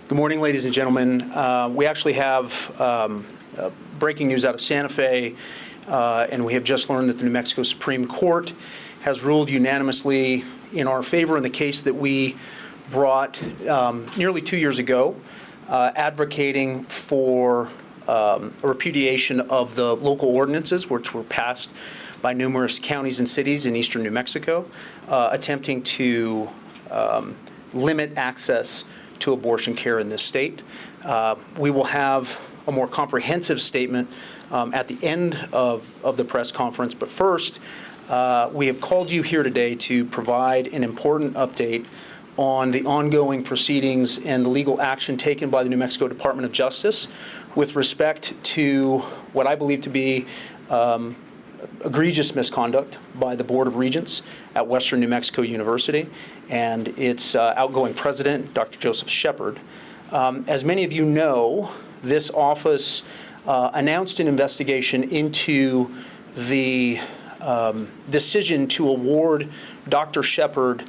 Good morning, ladies and gentlemen. We actually have breaking news out of Santa Fe, and we have just learned that the New Mexico Supreme Court has ruled unanimously in our favor in the case that we brought nearly 2 years ago, advocating for a repudiation of the local ordinances which were passed by numerous counties and cities in eastern New Mexico, attempting to limit access to abortion care in this state. We will have a more comprehensive statement at the end of the press conference, but first, we have called you here today to provide an important update on the ongoing proceedings and the legal action taken by the New Mexico Department of Justice with respect to what I believe to be egregious misconduct by the Board of Regents at Western New Mexico University and its outgoing president, Dr. Joseph Shepard. As many of you know, this office announced an investigation into the decision to award Dr. Shepard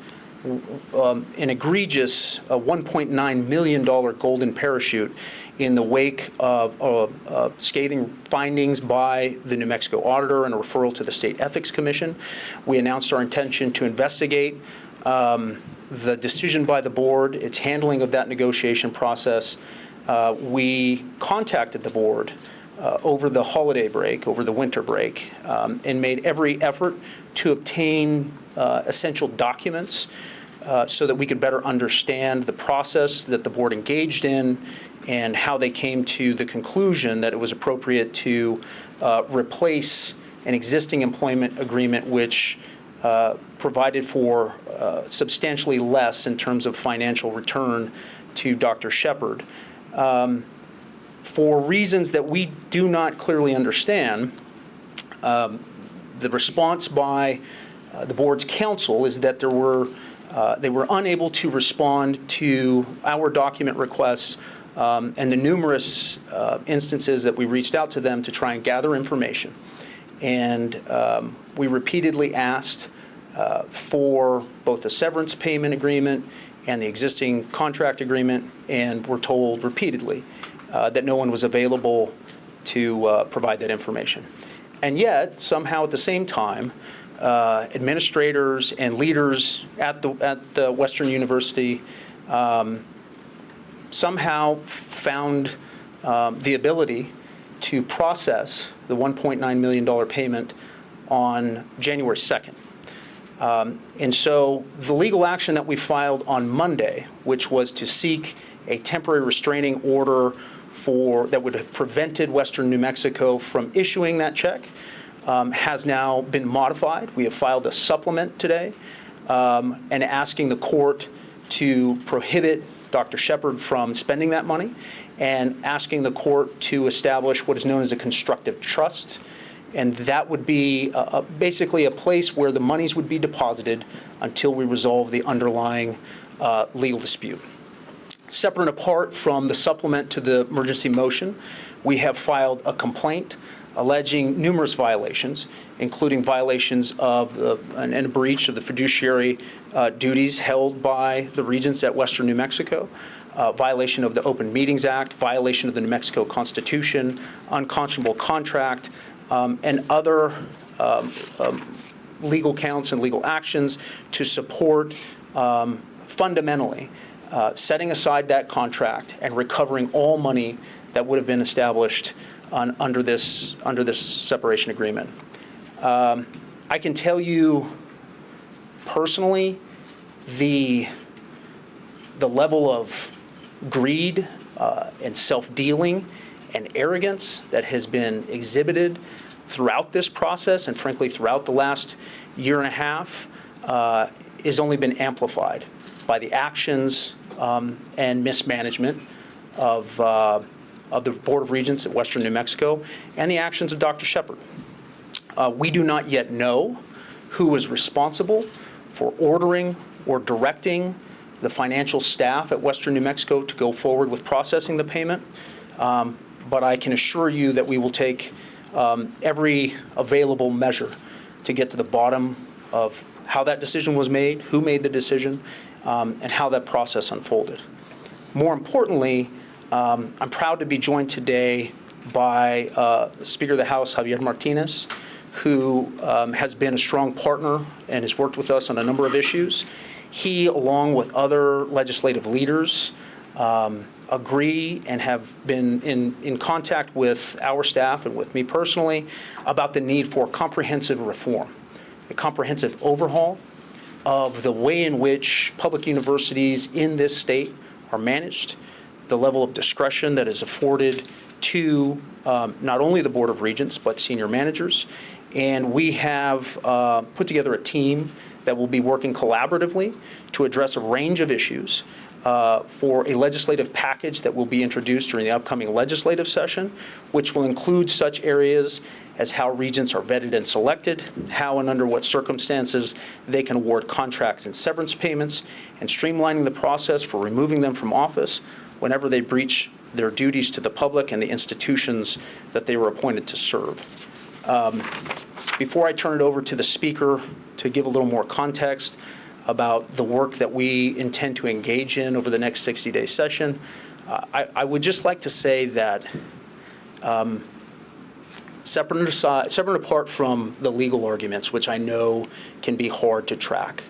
an egregious $1.9 million golden parachute in the wake of scathing findings by the New Mexico auditor and a referral to the State Ethics Commission. We announced our intention to investigate the decision by the board, its handling of that negotiation process. We contacted the board over the holiday break, over the winter break, and made every effort to obtain essential documents so that we could better understand the process that the board engaged in and how they came to the conclusion that it was appropriate to replace an existing employment agreement which provided for substantially less in terms of financial return to Dr. Shepard. For reasons that we do not clearly understand, the response by the board's counsel is that they were unable to respond to our document requests and the numerous instances that we reached out to them to try and gather information. And we repeatedly asked for both the severance payment agreement and the existing contract agreement, and were told repeatedly that no one was available to provide that information. And yet, somehow at the same time, administrators and leaders at the Western University somehow found the ability to process the $1.9 million payment on January 2nd. And so the legal action that we filed on Monday, which was to seek a temporary restraining order that would have prevented Western New Mexico from issuing that check, has now been modified. We have filed a supplement today and asking the court to prohibit Dr. Shepard from spending that money and asking the court to establish what is known as a constructive trust. And that would be basically a place where the monies would be deposited until we resolve the underlying legal dispute. Separate and apart from the supplement to the emergency motion, we have filed a complaint alleging numerous violations, including violations of and a breach of the fiduciary duties held by the Regents at Western New Mexico, violation of the Open Meetings Act, violation of the New Mexico Constitution, unconscionable contract, and other legal counts and legal actions to support fundamentally setting aside that contract and recovering all money that would have been established under this separation agreement. I can tell you personally, the level of greed and self-dealing and arrogance that has been exhibited throughout this process and frankly throughout the last year and a half has only been amplified by the actions and mismanagement of the Board of Regents at Western New Mexico and the actions of Dr. Shepard. We do not yet know who is responsible for ordering or directing the financial staff at Western New Mexico to go forward with processing the payment, but I can assure you that we will take every available measure to get to the bottom of how that decision was made, who made the decision, and how that process unfolded. More importantly, I'm proud to be joined today by Speaker of the House, Javier Martinez, who has been a strong partner and has worked with us on a number of issues. He, along with other legislative leaders, agree and have been in contact with our staff and with me personally about the need for comprehensive reform, a comprehensive overhaul of the way in which public universities in this state are managed, the level of discretion that is afforded to not only the Board of Regents, but senior managers. And we have put together a team that will be working collaboratively to address a range of issues for a legislative package that will be introduced during the upcoming legislative session, which will include such areas as how regents are vetted and selected, how and under what circumstances they can award contracts and severance payments, and streamlining the process for removing them from office whenever they breach their duties to the public and the institutions that they were appointed to serve. Before I turn it over to the Speaker to give a little more context about the work that we intend to engage in over the next 60-day session, I would just like to say that separate apart from the legal arguments, which I know can be hard to track,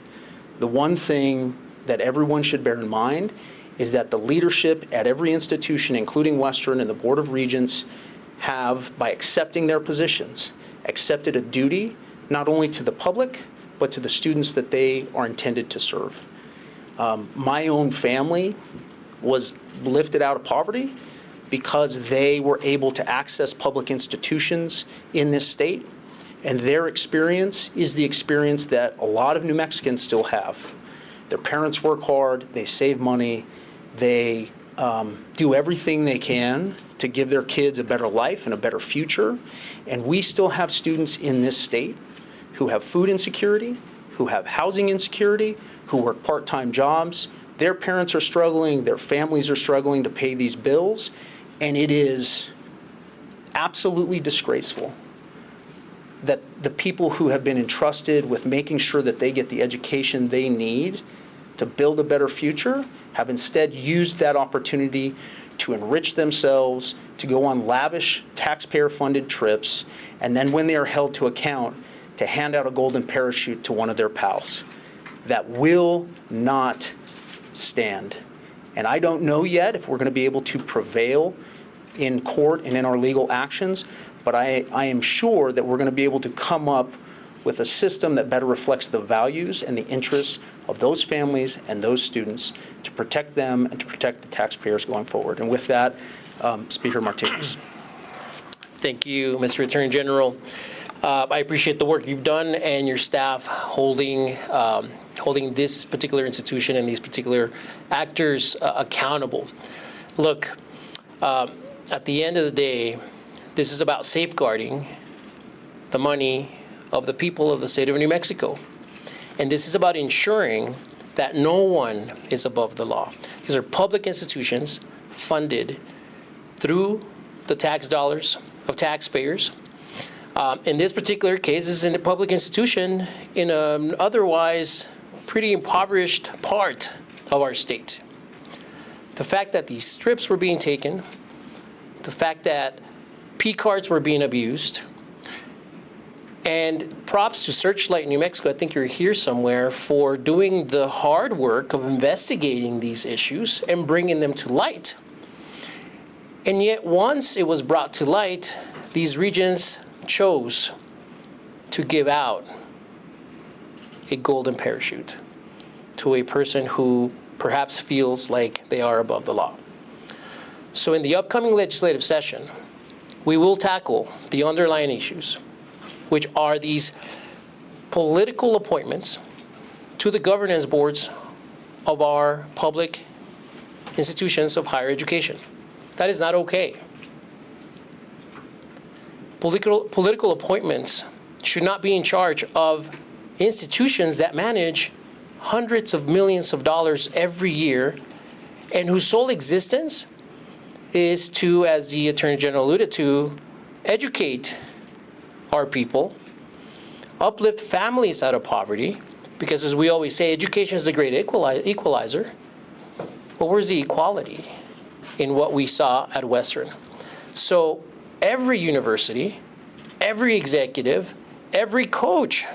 the one thing that everyone should bear in mind is that the leadership at every institution, including Western and the Board of Regents, have, by accepting their positions, accepted a duty not only to the public, but to the students that they are intended to serve. My own family was lifted out of poverty because they were able to access public institutions in this state, and their experience is the experience that a lot of New Mexicans still have. Their parents work hard, they save money, they do everything they can to give their kids a better life and a better future, and we still have students in this state who have food insecurity, who have housing insecurity, who work part-time jobs. Their parents are struggling, their families are struggling to pay these bills, and it is absolutely disgraceful that the people who have been entrusted with making sure that they get the education they need to build a better future have instead used that opportunity to enrich themselves, to go on lavish taxpayer-funded trips, and then when they are held to account, to hand out a golden parachute to one of their pals. That will not stand. And I don't know yet if we're going to be able to prevail in court and in our legal actions, but I am sure that we're going to be able to come up with a system that better reflects the values and the interests of those families and those students to protect them and to protect the taxpayers going forward. And with that, Speaker Martinez. Thank you, Mr. Attorney General. I appreciate the work you've done and your staff holding this particular institution and these particular actors accountable. Look, at the end of the day, this is about safeguarding the money of the people of the state of New Mexico. And this is about ensuring that no one is above the law. These are public institutions funded through the tax dollars of taxpayers. In this particular case, this is in a public institution in an otherwise pretty impoverished part of our state. The fact that these strips were being taken, the fact that P cards were being abused, and props to Searchlight New Mexico, I think you're here somewhere, for doing the hard work of investigating these issues and bringing them to light. And yet once it was brought to light, these regents chose to give out a golden parachute to a person who perhaps feels like they are above the law. So in the upcoming legislative session, we will tackle the underlying issues, which are these political appointments to the governance boards of our public institutions of higher education. That is not okay. Political appointments should not be in charge of institutions that manage hundreds of millions of dollars every year and whose sole existence is to, as the Attorney General alluded to, educate our people, uplift families out of poverty, because as we always say, education is the great equalizer, well, where's the equality in what we saw at Western? So every university, every executive, every coach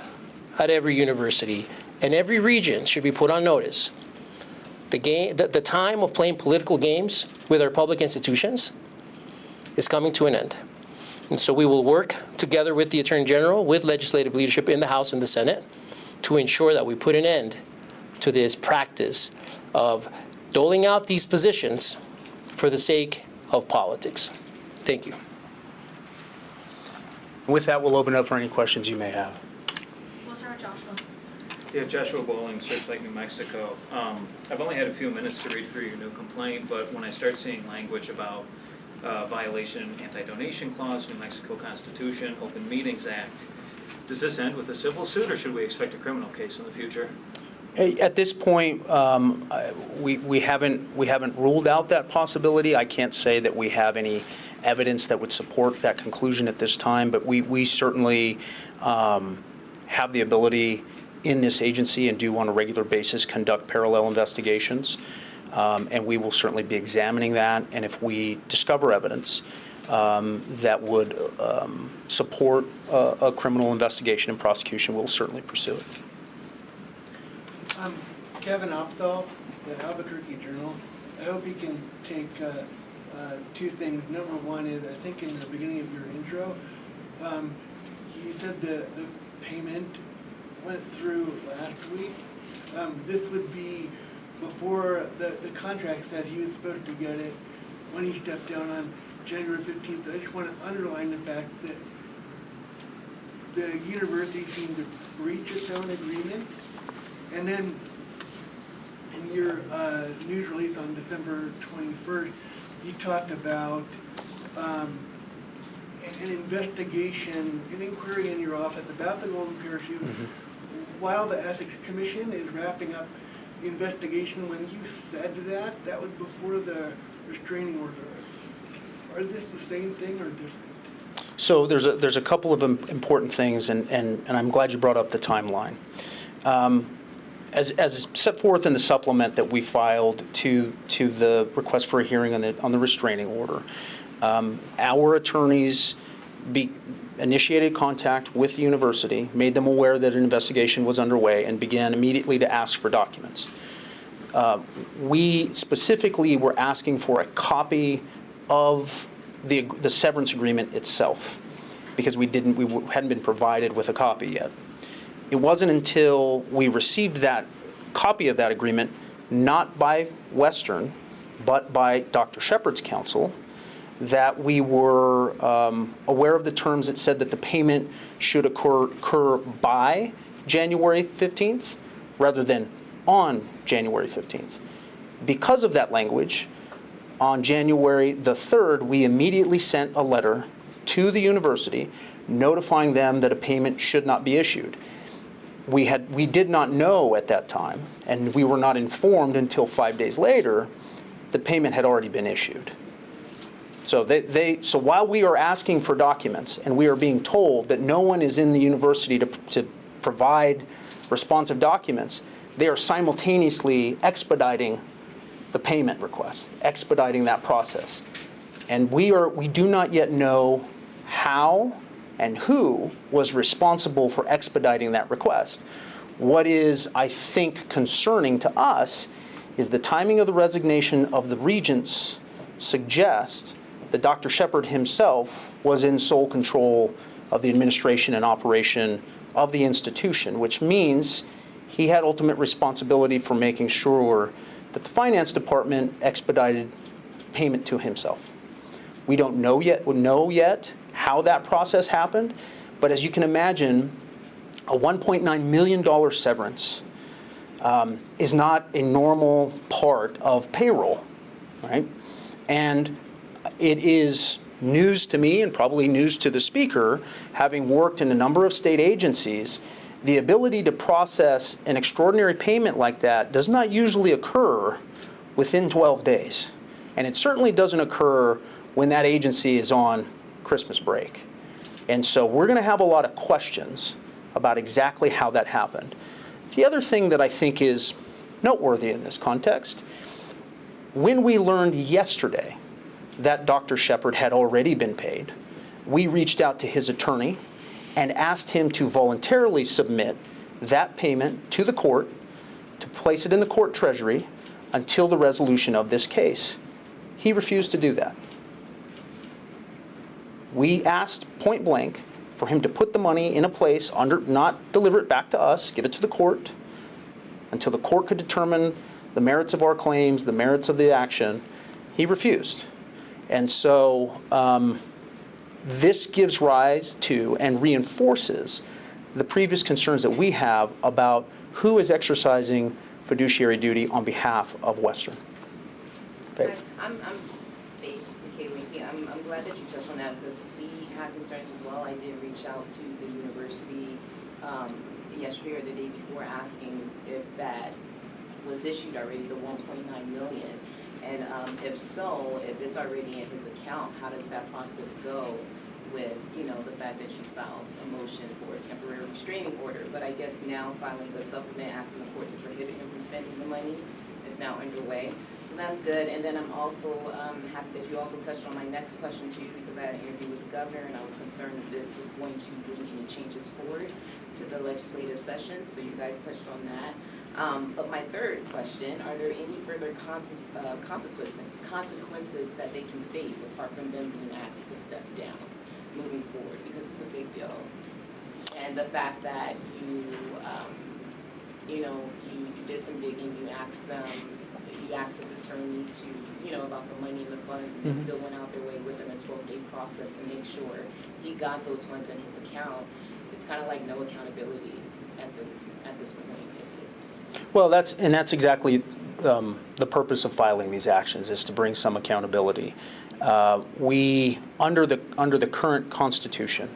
at every university, and every region should be put on notice. The time of playing political games with our public institutions is coming to an end. And so we will work together with the Attorney General, with legislative leadership in the House and the Senate, to ensure that we put an end to this practice of doling out these positions for the sake of politics. Thank you. With that, we'll open up for any questions you may have. We'll start with Joshua. Yeah, Joshua Bowling, Searchlight, New Mexico. I've only had a few minutes to read through your new complaint, but when I start seeing language about violation anti-donation clause, New Mexico Constitution, Open Meetings Act, does this end with a civil suit, or should we expect a criminal case in the future? At this point, we haven't ruled out that possibility. I can't say that we have any evidence that would support that conclusion at this time, but we certainly have the ability in this agency and do on a regular basis conduct parallel investigations, and we will certainly be examining that. And if we discover evidence that would support a criminal investigation and prosecution, we'll certainly pursue it. Kevin Opthal, the Albuquerque Journal. I hope you can take two things. Number one is, I think in the beginning of your intro, you said the payment went through last week. This would be before the contract said he was supposed to get it when he stepped down on January 15th. I just want to underline the fact that the university seemed to breach its own agreement. And then in your news release on December 21st, you talked about an investigation, an inquiry in your office about the Golden Parachute, while the Ethics Commission is wrapping up the investigation. When you said that was before the restraining order. Are this the same thing or different? So there's a couple of important things, and I'm glad you brought up the timeline. As set forth in the supplement that we filed to the request for a hearing on the restraining order, our attorneys initiated contact with the university, made them aware that an investigation was underway, and began immediately to ask for documents. We specifically were asking for a copy of the severance agreement itself, because we hadn't been provided with a copy yet. It wasn't until we received that copy of that agreement, not by Western, but by Dr. Shepard's counsel, that we were aware of the terms that said that the payment should occur by January 15th rather than on January 15th. Because of that language, on January the 3rd, we immediately sent a letter to the university notifying them that a payment should not be issued. We did not know at that time, and we were not informed until 5 days later, that payment had already been issued. So so while we are asking for documents and we are being told that no one is in the university to provide responsive documents, they are simultaneously expediting the payment request, expediting that process. And we do not yet know how and who was responsible for expediting that request. What is, I think, concerning to us is the timing of the resignation of the Regents suggests that Dr. Shepard himself was in sole control of the administration and operation of the institution, which means he had ultimate responsibility for making sure that the finance department expedited payment to himself. We don't know yet how that process happened, but as you can imagine, a $1.9 million severance is not a normal part of payroll, right? And it is news to me and probably news to the speaker, having worked in a number of state agencies. The ability to process an extraordinary payment like that does not usually occur within 12 days. And it certainly doesn't occur when that agency is on Christmas break. And so we're going to have a lot of questions about exactly how that happened. The other thing that I think is noteworthy in this context When we learned yesterday that Dr. Shepard had already been paid, we reached out to his attorney and asked him to voluntarily submit that payment to the court, to place it in the court treasury until the resolution of this case. He refused to do that. We asked point blank for him to put the money in a place not deliver it back to us, give it to the court, until the court could determine the merits of our claims, the merits of the action. He refused. And so this gives rise to and reinforces the previous concerns that we have about who is exercising fiduciary duty on behalf of Western. Faith. I'm Faith McKay-Wincy. I'm glad that you touched on that because we have concerns as well. I did reach out to the university yesterday or the day before asking if that was issued already, the $1.9 million. And if so, if it's already in his account, how does that process go with, the fact that you filed a motion for a temporary restraining order? But I guess now filing the supplement asking the court to prohibit him from spending the money is now underway. So that's good. And then I'm also happy that you also touched on my next question too, because I had an interview with the governor and I was concerned if this was going to bring any changes forward to the legislative session. So you guys touched on that. But my third question, are there any further consequences that they can face apart from them being asked to step down moving forward? Because it's a big deal. And the fact that you did some digging, you asked his attorney to, about the money in the funds, and they still went out their way within a 12-day process to make sure he got those funds in his account. It's kind of like no accountability at this point, it seems. Well, that's exactly the purpose of filing these actions, is to bring some accountability. We, under the current Constitution,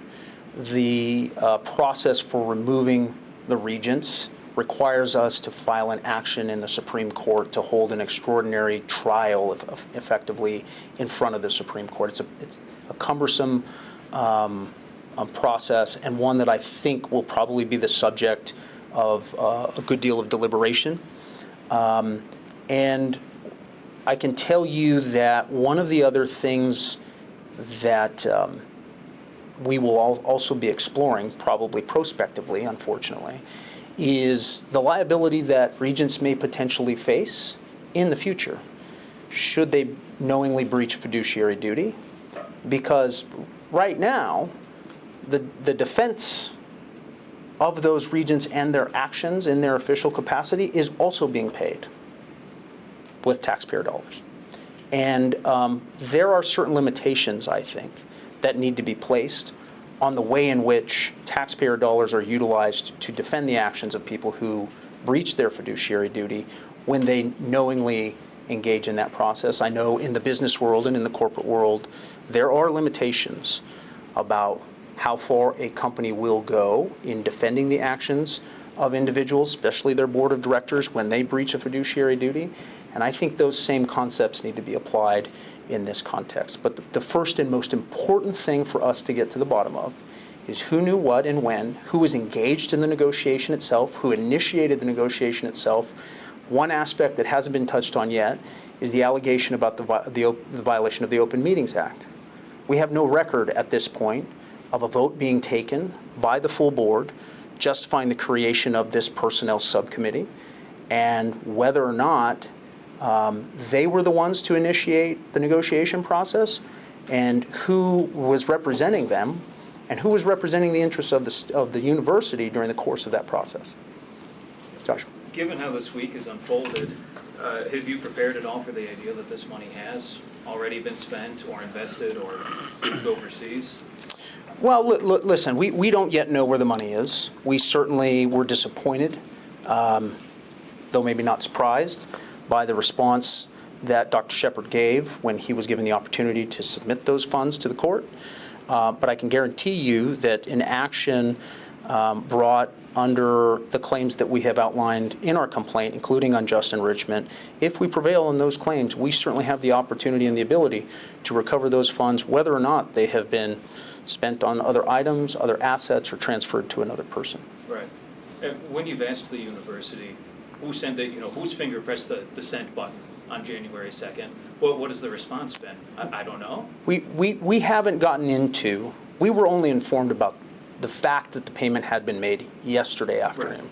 the process for removing the regents requires us to file an action in the Supreme Court to hold an extraordinary trial, effectively, in front of the Supreme Court. It's a cumbersome process, and one that I think will probably be the subject of a good deal of deliberation. And I can tell you that one of the other things that we will also be exploring, probably prospectively, unfortunately, is the liability that regents may potentially face in the future should they knowingly breach fiduciary duty. Because right now, the defense of those regents and their actions in their official capacity is also being paid with taxpayer dollars. And there are certain limitations, I think, that need to be placed on the way in which taxpayer dollars are utilized to defend the actions of people who breach their fiduciary duty when they knowingly engage in that process. I know in the business world and in the corporate world, there are limitations about how far a company will go in defending the actions of individuals, especially their board of directors, when they breach a fiduciary duty. And I think those same concepts need to be applied in this context. But the first and most important thing for us to get to the bottom of is who knew what and when, who was engaged in the negotiation itself, who initiated the negotiation itself. One aspect that hasn't been touched on yet is the allegation about the violation of the Open Meetings Act. We have no record at this point of a vote being taken by the full board justifying the creation of this personnel subcommittee, and whether or not they were the ones to initiate the negotiation process, and who was representing them, and who was representing the interests of the university during the course of that process. Josh. Given how this week has unfolded, have you prepared at all for the idea that this money has already been spent or invested or moved overseas? Well, listen, we don't yet know where the money is. We certainly were disappointed, though maybe not surprised, by the response that Dr. Shepard gave when he was given the opportunity to submit those funds to the court. But I can guarantee you that an action brought under the claims that we have outlined in our complaint, including unjust enrichment, if we prevail on those claims, we certainly have the opportunity and the ability to recover those funds, whether or not they have been spent on other items, other assets, or transferred to another person. Right. And when you've asked the university who sent it, whose finger pressed the send button on January 2nd. What has the response been? I don't know. We haven't gotten into, we were only informed about the fact that the payment had been made yesterday afternoon. Right.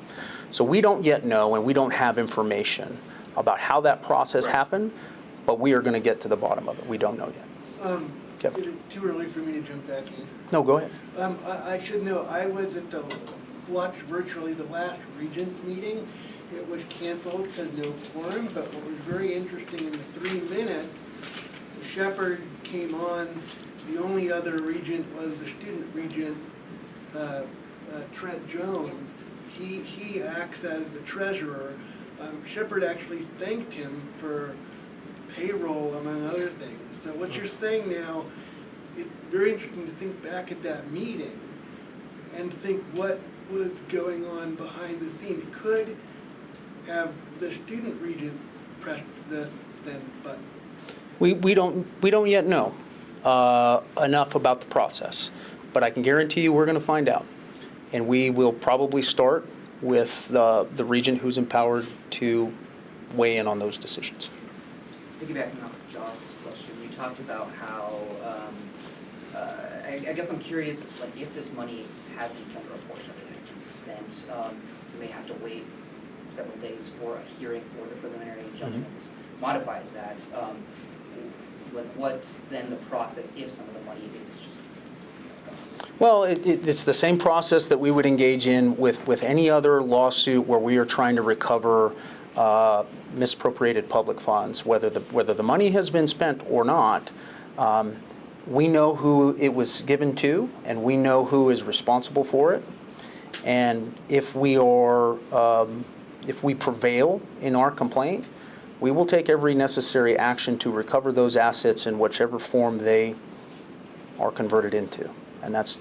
So we don't yet know, and we don't have information about how that process Right. happened, but we are going to get to the bottom of it. We don't know yet. Kevin. Is it too early for me to jump back in? No, go ahead. I should know, I was at watched virtually the last Regents meeting. It was canceled because no quorum, but what was very interesting in the 3 minutes, Shepard came on, the only other regent was the student regent, Trent Jones. He acts as the treasurer. Shepard actually thanked him for payroll, among other things. So what you're saying now, it's very interesting to think back at that meeting and think what was going on behind the scenes. Could have the student regent pressed the send button? We don't yet know enough about the process, but I can guarantee you we're going to find out. And we will probably start with the regent who's empowered to weigh in on those decisions. Piggybacking off of Josh's question, you talked about how, I guess I'm curious, like if this money has been spent or a portion of it has been spent, you may have to wait several days for a hearing for the preliminary injunction that modifies that. Like what's then the process if some of the money is just gone? Well, it's the same process that we would engage in with any other lawsuit where we are trying to recover misappropriated public funds, whether the money has been spent or not. We know who it was given to, and we know who is responsible for it. And if we prevail in our complaint, we will take every necessary action to recover those assets in whichever form they are converted into. And that's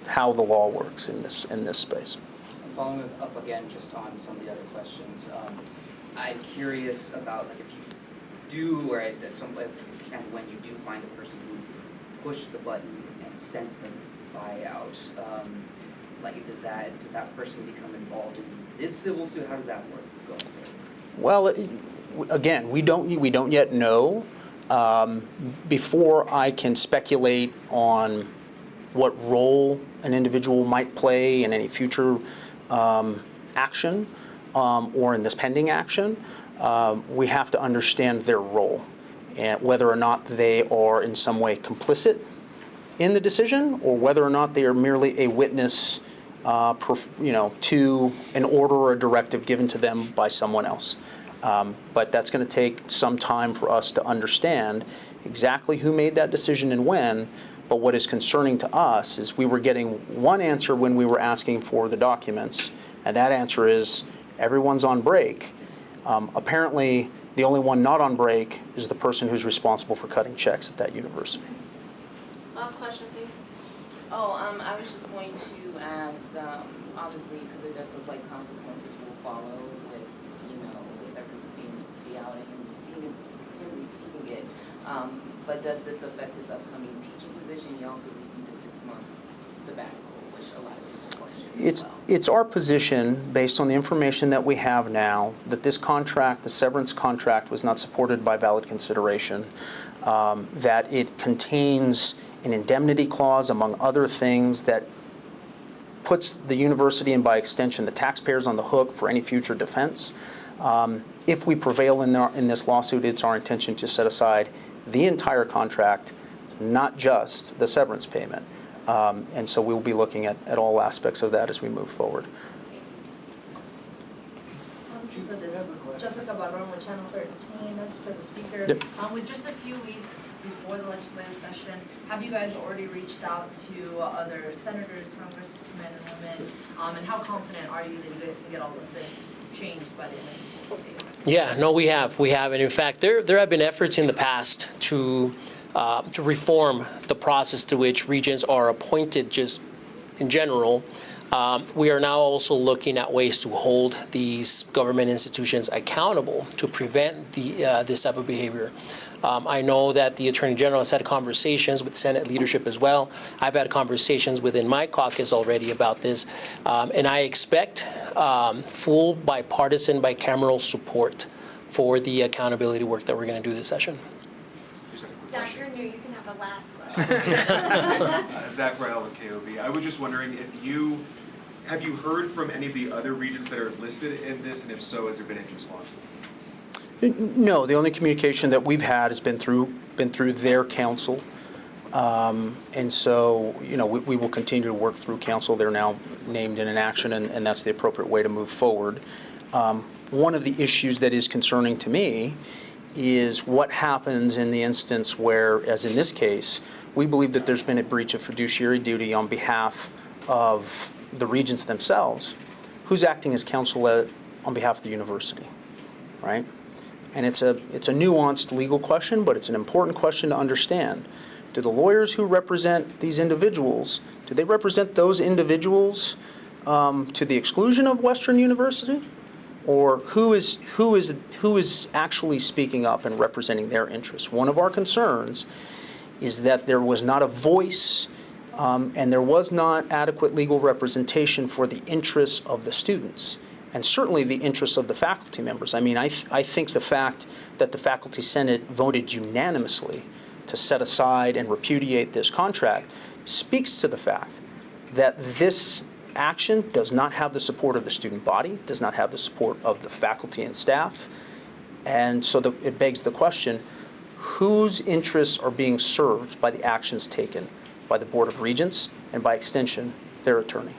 how the law works in this space. And following up again just on some of the other questions, I'm curious about like if you do, or at some point, and when you do find the person who pushed the button and sent the buyout, like does that person become involved in this civil suit? How does that work going forward? Well, again, we don't yet know. Before I can speculate on what role an individual might play in any future action or in this pending action, we have to understand their role and whether or not they are in some way complicit in the decision or whether or not they are merely a witness to an order or a directive given to them by someone else. But that's going to take some time for us to understand exactly who made that decision and when. But what is concerning to us is we were getting one answer when we were asking for the documents, and that answer is everyone's on break. Apparently, the only one not on break is the person who's responsible for cutting checks at that university. Last question, please. I was just going to ask, obviously, because it does look like consequences will follow with, the severance being paid out and him receiving it. But does this affect his upcoming teaching position? He also received a 6-month sabbatical, which a lot of people question as well. It's our position, based on the information that we have now, that this contract, the severance contract, was not supported by valid consideration, that it contains an indemnity clause, among other things, that puts the university and by extension the taxpayers on the hook for any future defense. If we prevail in this lawsuit, it's our intention to set aside the entire contract, not just the severance payment. And so we'll be looking at all aspects of that as we move forward. For this, Jessica Barron with Channel 13, that's for the speaker. Yep. With just a few weeks before the legislative session, have you guys already reached out to other senators, congressmen and women? And how confident are you that you guys can get all of this changed by the end of these 6 days? Yeah, no, we have. And in fact, there have been efforts in the past to reform the process through which regents are appointed just in general. We are now also looking at ways to hold these government institutions accountable to prevent this type of behavior. I know that the Attorney General has had conversations with Senate leadership as well. I've had conversations within my caucus already about this, and I expect full bipartisan, bicameral support for the accountability work that we're going to do this session. Zach, you're new, you can have the last question. Zach Raúl with KOB. I was just wondering have you heard from any of the other regions that are listed in this, and if so, has there been any response? No, the only communication that we've had has been through their council. And so, we will continue to work through council. They're now named in an action, and that's the appropriate way to move forward. One of the issues that is concerning to me is what happens in the instance where, as in this case, we believe that there's been a breach of fiduciary duty on behalf of the regents themselves. Who's acting as counsel on behalf of the university, right? And it's a nuanced legal question, but it's an important question to understand. Do the lawyers who represent these individuals, do they represent those individuals to the exclusion of Western University? Or who is actually speaking up and representing their interests? One of our concerns is that there was not a voice and there was not adequate legal representation for the interests of the students, and certainly the interests of the faculty members. I mean, I think the fact that the Faculty Senate voted unanimously to set aside and repudiate this contract speaks to the fact that this action does not have the support of the student body, does not have the support of the faculty and staff, and so it begs the question, whose interests are being served by the actions taken by the Board of Regents and by extension, their attorney?